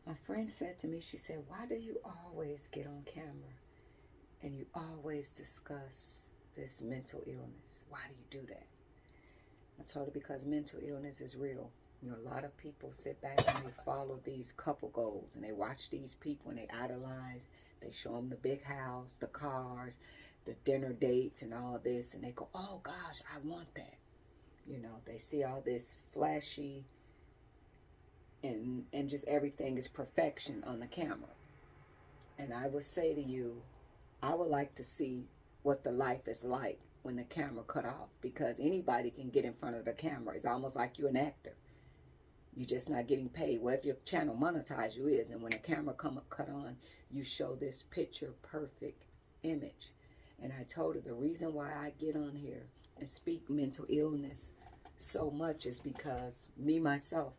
My friend said to me, she said, why do you always get on camera and you always discuss this mental illness? Why do you do that? I told her because mental illness is real. You know, a lot of people sit back and they follow these couple goals and they watch these people and they idolize. They show them the big house, the cars, the dinner dates and all this, and they go, oh gosh, I want that. You know, they see all this flashy and just everything is perfection on the camera. And I would say to you, I would like to see what the life is like when the camera cut off, because anybody can get in front of the camera. It's almost like you're an actor. You're just not getting paid. Well, if your channel monetize, you is. And when the camera come cut on, you show this picture perfect image. And I told her the reason why I get on here and speak mental illness so much is because me, myself,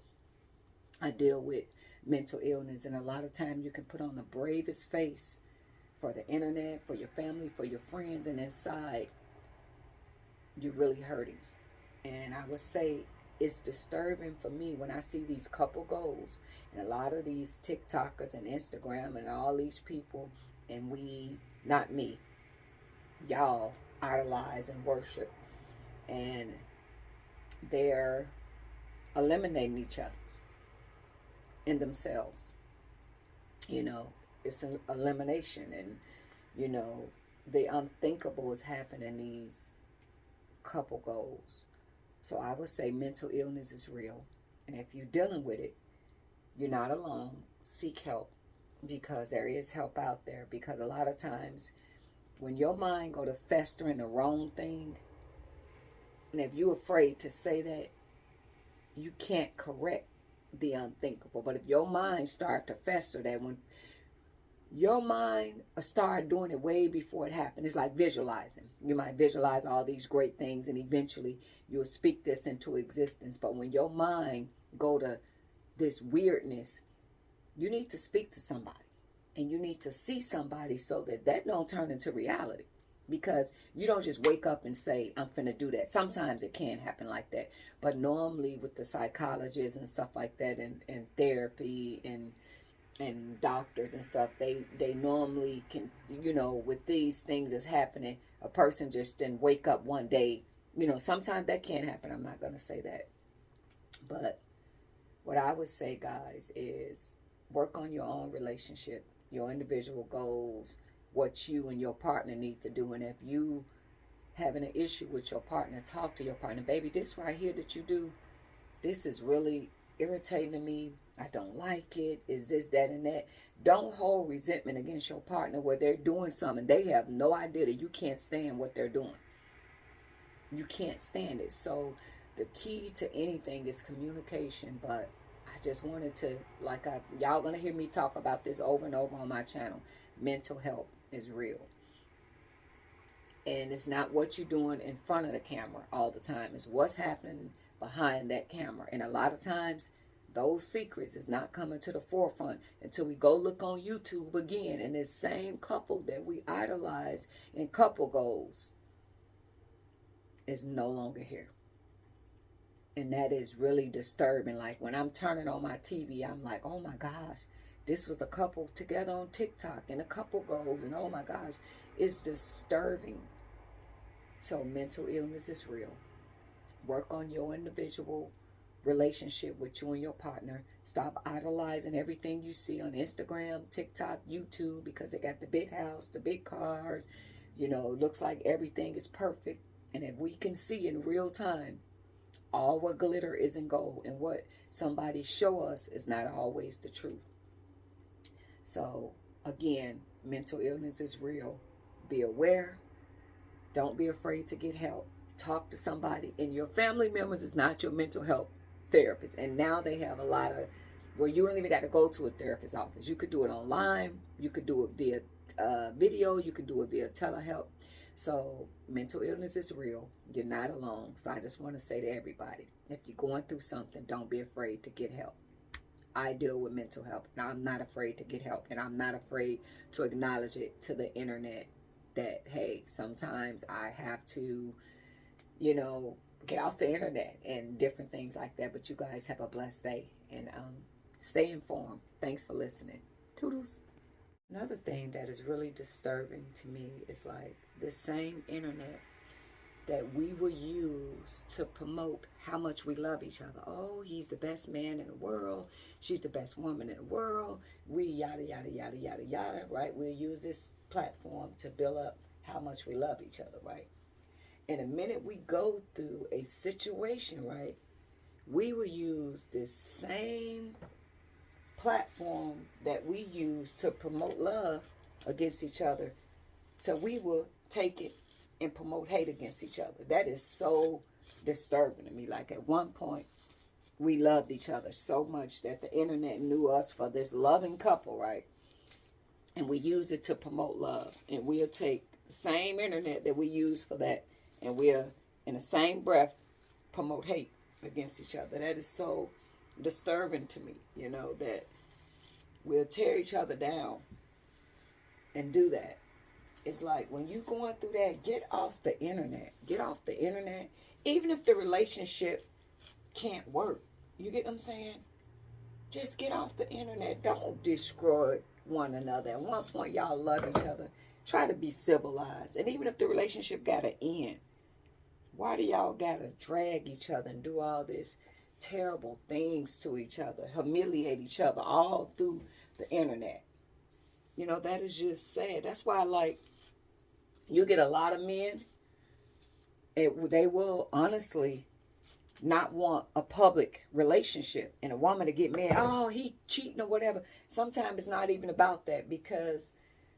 I deal with mental illness. And a lot of times you can put on the bravest face for the internet, for your family, for your friends, and inside you're really hurting. And I would say it's disturbing for me when I see these couple goals and a lot of these TikTokers and Instagram and all these people, and we, not me, y'all idolize and worship, and they're eliminating each other in themselves. You know, it's an elimination, and you know, the unthinkable is happening in these couple goals. So I would say mental illness is real. And if you're dealing with it, you're not alone. Seek help, because there is help out there. Because a lot of times when your mind go to festering the wrong thing, and if you're afraid to say that, you can't correct the unthinkable. But if your mind start to fester, that when your mind start doing it way before it happened. It's like visualizing. You might visualize all these great things and eventually you'll speak this into existence. But when your mind go to this weirdness, you need to speak to somebody and you need to see somebody so that that don't turn into reality. Because you don't just wake up and say, I'm finna do that. Sometimes it can happen like that. But normally with the psychologists and stuff like that, and therapy and doctors and stuff, they normally can, you know, with these things that's happening, a person just didn't wake up one day. You know, sometimes that can happen. I'm not going to say that. But what I would say, guys, is work on your own relationship, your individual goals, what you and your partner need to do. And if you having an issue with your partner, talk to your partner. Baby, this right here that you do, this is really irritating to me. I don't like it. Is this, that, and that? Don't hold resentment against your partner where they're doing something. They have no idea that you can't stand what they're doing. You can't stand it. So the key to anything is communication. But I just wanted to, y'all gonna hear me talk about this over and over on my channel. Mental health is real. And it's not what you're doing in front of the camera all the time. It's what's happening behind that camera. And a lot of times, those secrets is not coming to the forefront until we go look on YouTube again. And this same couple that we idolize in couple goals is no longer here. And that is really disturbing. Like when I'm turning on my TV, I'm like, oh my gosh, this was the couple together on TikTok and a couple goals. And oh my gosh, it's disturbing. So mental illness is real. Work on your individual relationship with you and your partner. Stop idolizing everything you see on Instagram, TikTok, YouTube, because they got the big house, the big cars. You know, it looks like everything is perfect. And if we can see in real time, all what glitter isn't gold, and what somebody show us is not always the truth. So again, mental illness is real. Be aware. Don't be afraid to get help. Talk to somebody. And your family members is not your mental health therapist. And now they have a lot of, well, you don't even got to go to a therapist's office. You could do it online. You could do it via video. You could do it via telehealth. So mental illness is real. You're not alone. So I just want to say to everybody, if you're going through something, don't be afraid to get help. I deal with mental health. Now, I'm not afraid to get help. And I'm not afraid to acknowledge it to the internet that, hey, sometimes I have to, you know, get off the internet and different things like that. But you guys have a blessed day. And Stay informed. Thanks for listening. Toodles. Another thing that is really disturbing to me is like the same internet that we will use to promote how much we love each other. Oh, he's the best man in the world. She's the best woman in the world. We yada, yada, yada, yada, yada, right? We'll use this platform to build up how much we love each other, right? And the minute we go through a situation, right, we will use this same platform that we use to promote love against each other. So we will take it and promote hate against each other. That is so disturbing to me. Like at one point, we loved each other so much that the internet knew us for this loving couple, right? And we use it to promote love. And we'll take the same internet that we use for that, and we'll, in the same breath, promote hate against each other. That is so disturbing to me, you know, that we'll tear each other down and do that. It's like when you're going through that, get off the internet. Get off the internet. Even if the relationship can't work. You get what I'm saying? Just get off the internet. Don't destroy one another. At one point, y'all love each other. Try to be civilized. And even if the relationship got to end, why do y'all got to drag each other and do all this terrible things to each other, humiliate each other all through the internet? You know, that is just sad. That's why, like, you get a lot of men, they will honestly not want a public relationship and a woman to get mad. Oh, he cheating or whatever. Sometimes it's not even about that, because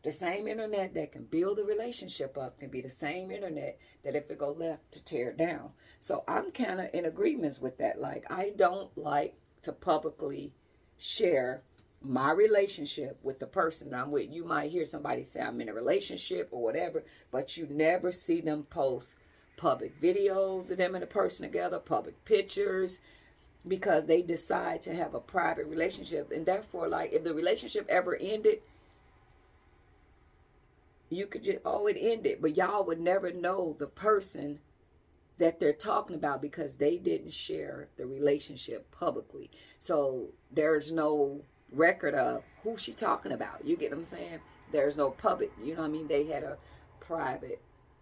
the same internet that can build a relationship up can be the same internet that if it go left to tear it down. So I'm kind of in agreements with that. Like, I don't like to publicly share my relationship with the person I'm with. You might hear somebody say I'm in a relationship or whatever, but you never see them post public videos of them and the person together, public pictures, because they decide to have a private relationship. And therefore, like, if the relationship ever ended, you could just, oh, it ended, but y'all would never know the person that they're talking about because they didn't share the relationship publicly. So there's no record of who she talking about. You get what I'm saying? There's no public, you know what I mean? They had a private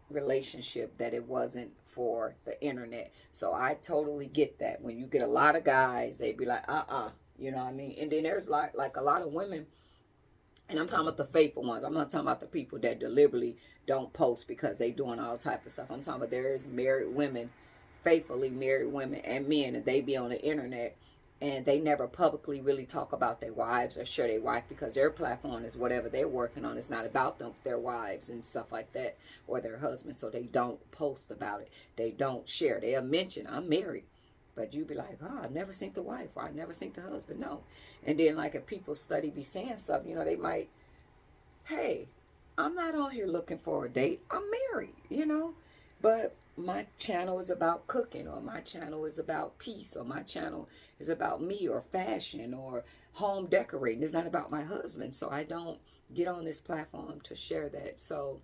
relationship that it wasn't for the internet. So I totally get that. When you get a lot of guys, they be like, you know what I mean? And then there's like a lot of women, and I'm talking about the faithful ones. I'm not talking about the people that deliberately don't post because they doing all type of stuff. I'm talking about there's married women, faithfully married women and men, and they be on the internet and they never publicly really talk about their wives or share their wife, because their platform is whatever they're working on. It's not about them, their wives and stuff like that, or their husbands. So they don't post about it. They don't share. They'll mention, I'm married. But you be like, oh, I've never seen the wife, or I've never seen the husband. No. And then, like, if people study be saying stuff, you know, they might, hey, I'm not on here looking for a date. I'm married, you know. But my channel is about cooking, or my channel is about peace, or my channel is about me, or fashion, or home decorating. It's not about my husband. So I don't get on this platform to share that. So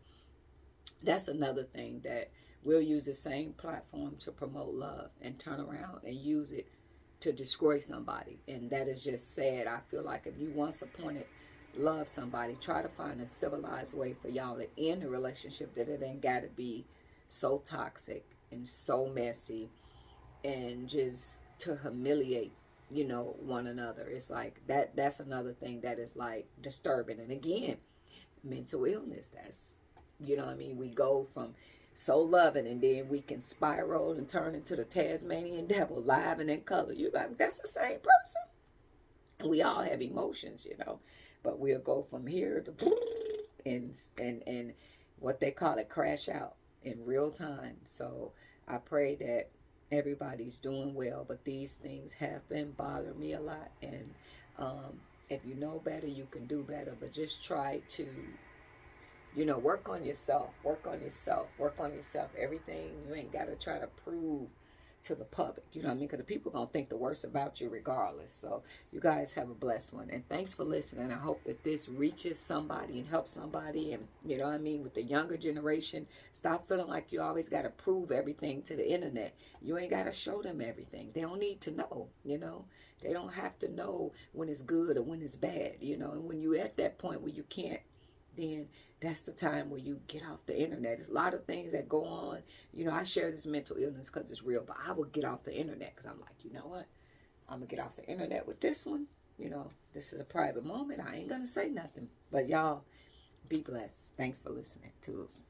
that's another thing, that we'll use the same platform to promote love and turn around and use it to destroy somebody. And that is just sad. I feel like if you once upon it love somebody, try to find a civilized way for y'all to end a relationship, that it ain't got to be so toxic and so messy and just to humiliate, you know, one another. It's like that's another thing that is like disturbing. And again, mental illness, that's, you know what I mean, we go from so loving and then we can spiral and turn into the Tasmanian devil, live and in color. You like, that's the same person. And we all have emotions, you know, but we'll go from here to and what they call it, crash out in real time. So I pray that everybody's doing well, but these things have been bothering me a lot. And if you know better, you can do better, but just try to, you know, work on yourself, work on yourself, work on yourself. Everything, you ain't got to try to prove to the public. You know what I mean? Because the people going to think the worst about you regardless. So you guys have a blessed one. And thanks for listening. I hope that this reaches somebody and helps somebody. And you know what I mean? With the younger generation, stop feeling like you always got to prove everything to the internet. You ain't got to show them everything. They don't need to know, you know. They don't have to know when it's good or when it's bad, you know. And when you're at that point where you can't, then that's the time where you get off the internet. There's a lot of things that go on. You know, I share this mental illness because it's real, but I will get off the internet because I'm like, you know what? I'm going to get off the internet with this one. You know, this is a private moment. I ain't going to say nothing. But y'all, be blessed. Thanks for listening. Toodles.